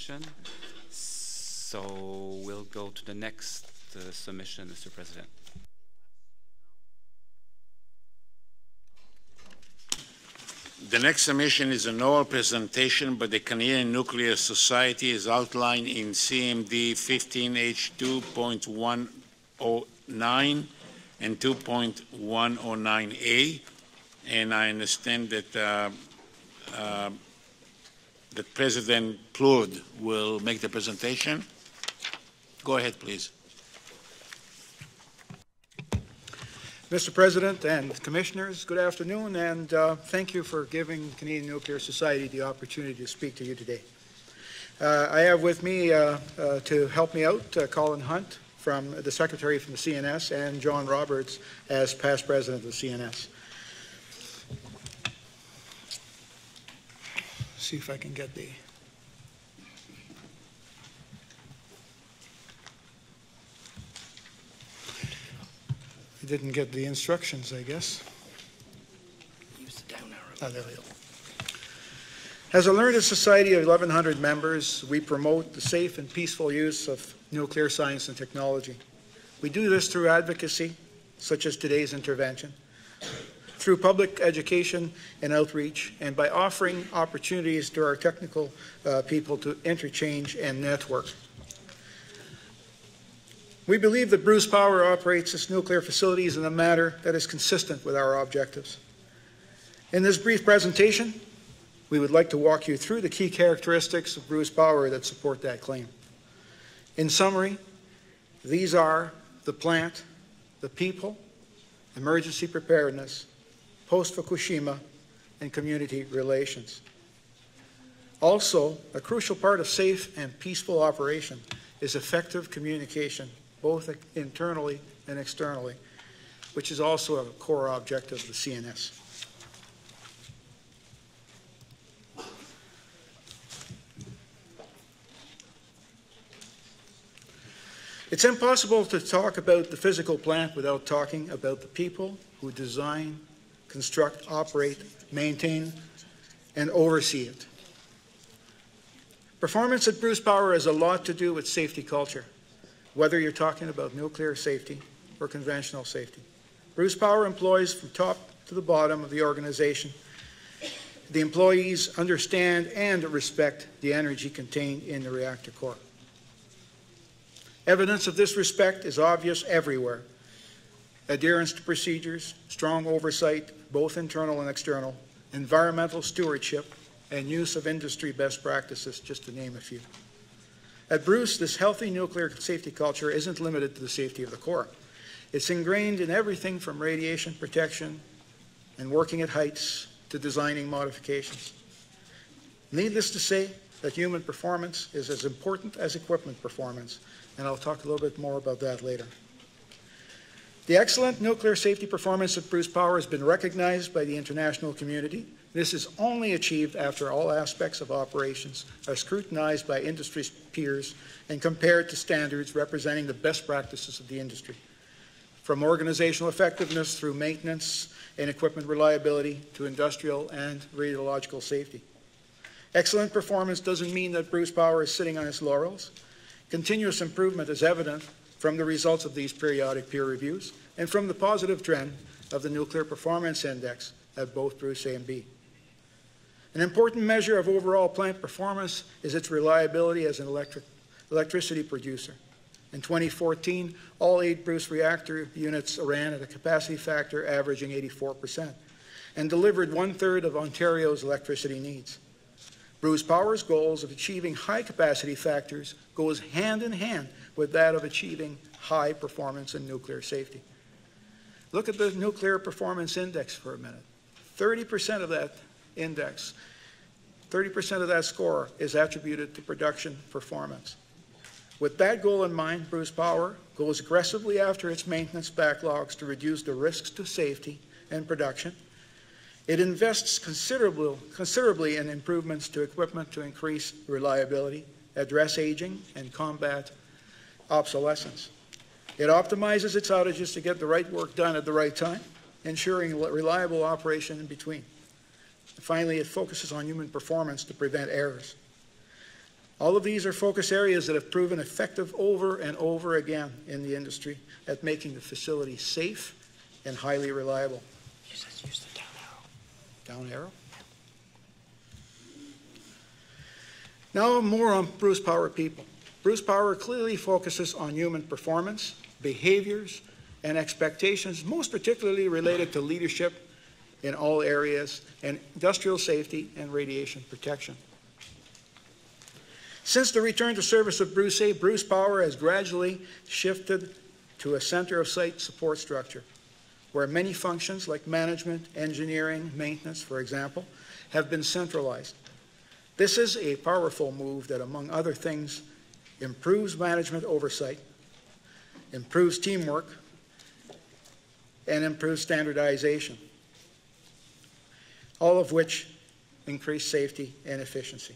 presentation. So we'll go to the next submission, Mr. President. The next submission is an oral presentation by the Canadian Nuclear Society as outlined in CMD 15H2.109 and 2.109A. And I understand that that President Plourde will make the presentation. Go ahead, please. Mr. President and Commissioners, good afternoon, and thank you for giving Canadian Nuclear Society the opportunity to speak to you today. I have with me to help me out Colin Hunt, from the Secretary from the CNS, and John Roberts as past President of the CNS. See if I can get the... Didn't get the instructions, I guess. Use the down arrow. Oh, there we go. As a learned society of 1,100 members, we promote the safe and peaceful use of nuclear science and technology. We do this through advocacy, such as today's intervention, through public education and outreach, and by offering opportunities to our technical people to interchange and network. We believe that Bruce Power operates its nuclear facilities in a manner that is consistent with our objectives. In this brief presentation, we would like to walk you through the key characteristics of Bruce Power that support that claim. In summary, these are the plant, the people, emergency preparedness, post-Fukushima, and community relations. Also, a crucial part of safe and peaceful operation is effective communication, both internally and externally, which is also a core objective of the CNS. It's impossible to talk about the physical plant without talking about the people who design, construct, operate, maintain, and oversee it. Performance at Bruce Power has a lot to do with safety culture, whether you're talking about nuclear safety or conventional safety. Bruce Power employs from top to the bottom of the organization. The employees understand and respect the energy contained in the reactor core. Evidence of this respect is obvious everywhere. Adherence to procedures, strong oversight, both internal and external, environmental stewardship, and use of industry best practices, just to name a few. At Bruce, this healthy nuclear safety culture isn't limited to the safety of the core. It's ingrained in everything from radiation protection and working at heights to designing modifications. Needless to say that human performance is as important as equipment performance, and I'll talk a little bit more about that later. The excellent nuclear safety performance at Bruce Power has been recognized by the international community. This is only achieved after all aspects of operations are scrutinized by industry peers and compared to standards representing the best practices of the industry, from organizational effectiveness through maintenance and equipment reliability to industrial and radiological safety. Excellent performance doesn't mean that Bruce Power is sitting on its laurels. Continuous improvement is evident from the results of these periodic peer reviews and from the positive trend of the Nuclear Performance Index at both Bruce A and B. An important measure of overall plant performance is its reliability as an electricity producer. In 2014, all 8 Bruce reactor units ran at a capacity factor averaging 84% and delivered 1/3 of Ontario's electricity needs. Bruce Power's goals of achieving high capacity factors goes hand in hand with that of achieving high performance in nuclear safety. Look at the Nuclear Performance Index for a minute. 30% of that index, 30% of that score is attributed to production performance. With that goal in mind, Bruce Power goes aggressively after its maintenance backlogs to reduce the risks to safety and production. It invests considerably in improvements to equipment to increase reliability, address aging, and combat obsolescence. It optimizes its outages to get the right work done at the right time, ensuring reliable operation in between. And finally, it focuses on human performance to prevent errors. All of these are focus areas that have proven effective over and over again in the industry at making the facility safe and highly reliable. You said use the down arrow. Down arrow? Now more on Bruce Power people. Bruce Power clearly focuses on human performance, behaviors, and expectations, most particularly related to leadership in all areas, and industrial safety and radiation protection. Since the return to service of Bruce A, Bruce Power has gradually shifted to a center of site support structure, where many functions like management, engineering, maintenance, for example, have been centralized. This is a powerful move that, among other things, improves management oversight, improves teamwork, and improves standardization, all of which increase safety and efficiency.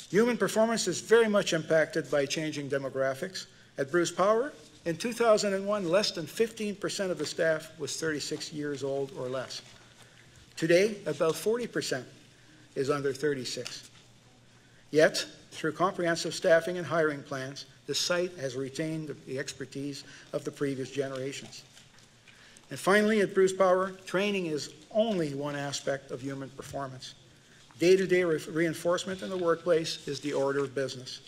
Human performance is very much impacted by changing demographics. At Bruce Power, in 2001, less than 15% of the staff was 36 years old or less. Today, about 40% is under 36. Yet, through comprehensive staffing and hiring plans, the site has retained the expertise of the previous generations. And finally, at Bruce Power, training is only one aspect of human performance. Day-to-day reinforcement in the workplace is the order of business.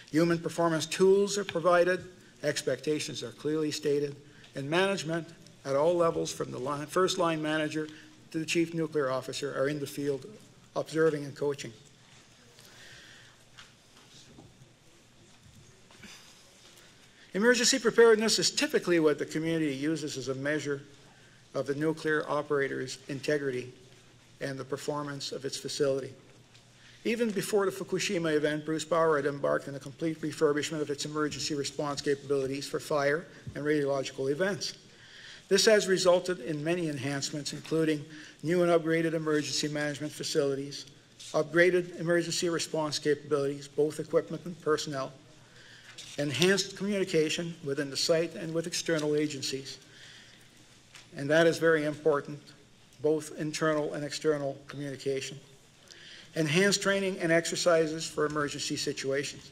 Human performance tools are provided, expectations are clearly stated, and management at all levels, from the first line manager to the chief nuclear officer, are in the field observing and coaching. Emergency preparedness is typically what the community uses as a measure of the nuclear operator's integrity and the performance of its facility. Even before the Fukushima event, Bruce Power had embarked on a complete refurbishment of its emergency response capabilities for fire and radiological events. This has resulted in many enhancements, including new and upgraded emergency management facilities, upgraded emergency response capabilities, both equipment and personnel, enhanced communication within the site and with external agencies. And that is very important, both internal and external communication. Enhanced training and exercises for emergency situations.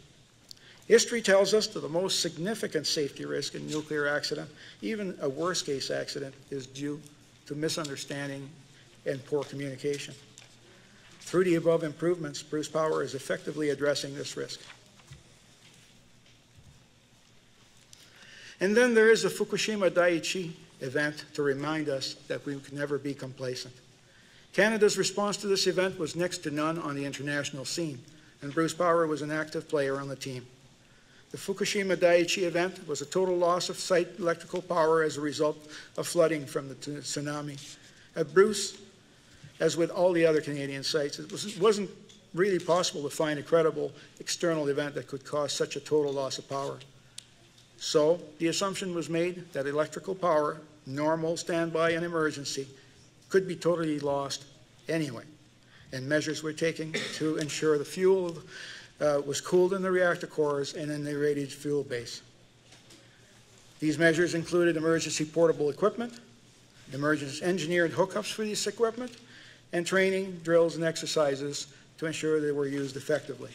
History tells us that the most significant safety risk in nuclear accident, even a worst case accident, is due to misunderstanding and poor communication. Through the above improvements, Bruce Power is effectively addressing this risk. And then there is the Fukushima Daiichi event to remind us that we can never be complacent. Canada's response to this event was next to none on the international scene, and Bruce Power was an active player on the team. The Fukushima Daiichi event was a total loss of site electrical power as a result of flooding from the tsunami. At Bruce, as with all the other Canadian sites, it wasn't really possible to find a credible external event that could cause such a total loss of power. So the assumption was made that electrical power, normal, standby, and emergency, could be totally lost anyway. And measures were taken to ensure the fuel was cooled in the reactor cores and in the irradiated fuel base. These measures included emergency portable equipment, emergency engineered hookups for this equipment, and training, drills, and exercises to ensure they were used effectively.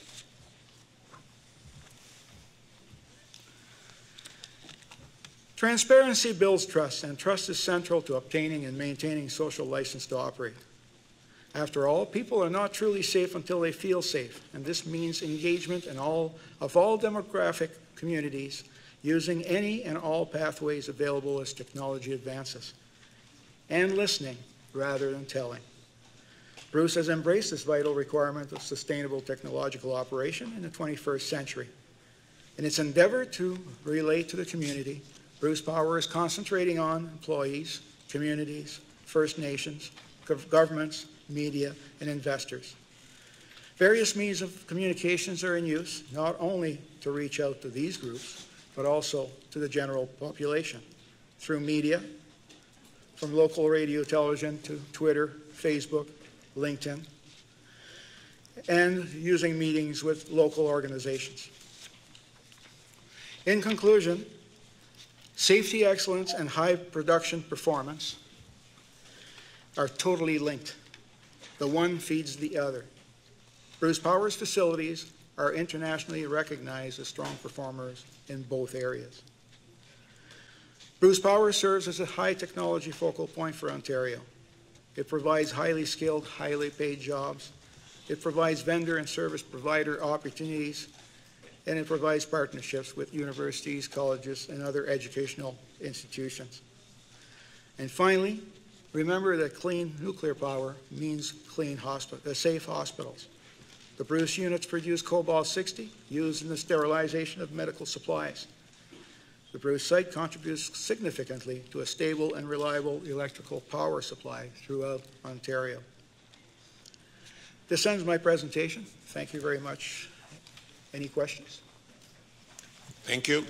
Transparency builds trust, and trust is central to obtaining and maintaining social license to operate. After all, people are not truly safe until they feel safe, and this means engagement in all demographic communities using any and all pathways available as technology advances, and listening rather than telling. Bruce has embraced this vital requirement of sustainable technological operation in the 21st century. In its endeavor to relate to the community, Bruce Power is concentrating on employees, communities, First Nations, governments, media, and investors. Various means of communications are in use, not only to reach out to these groups, but also to the general population, through media, from local radio, television, to Twitter, Facebook, LinkedIn, and using meetings with local organizations. In conclusion, safety excellence and high production performance are totally linked. The one feeds the other. Bruce Power's facilities are internationally recognized as strong performers in both areas. Bruce Power serves as a high-technology focal point for Ontario. It provides highly skilled, highly paid jobs. It provides vendor and service provider opportunities, and it provides partnerships with universities, colleges, and other educational institutions. And finally, remember that clean nuclear power means safe hospitals. The Bruce units produce cobalt-60, used in the sterilization of medical supplies. The Bruce site contributes significantly to a stable and reliable electrical power supply throughout Ontario. This ends my presentation. Thank you very much. Any questions? Thank you.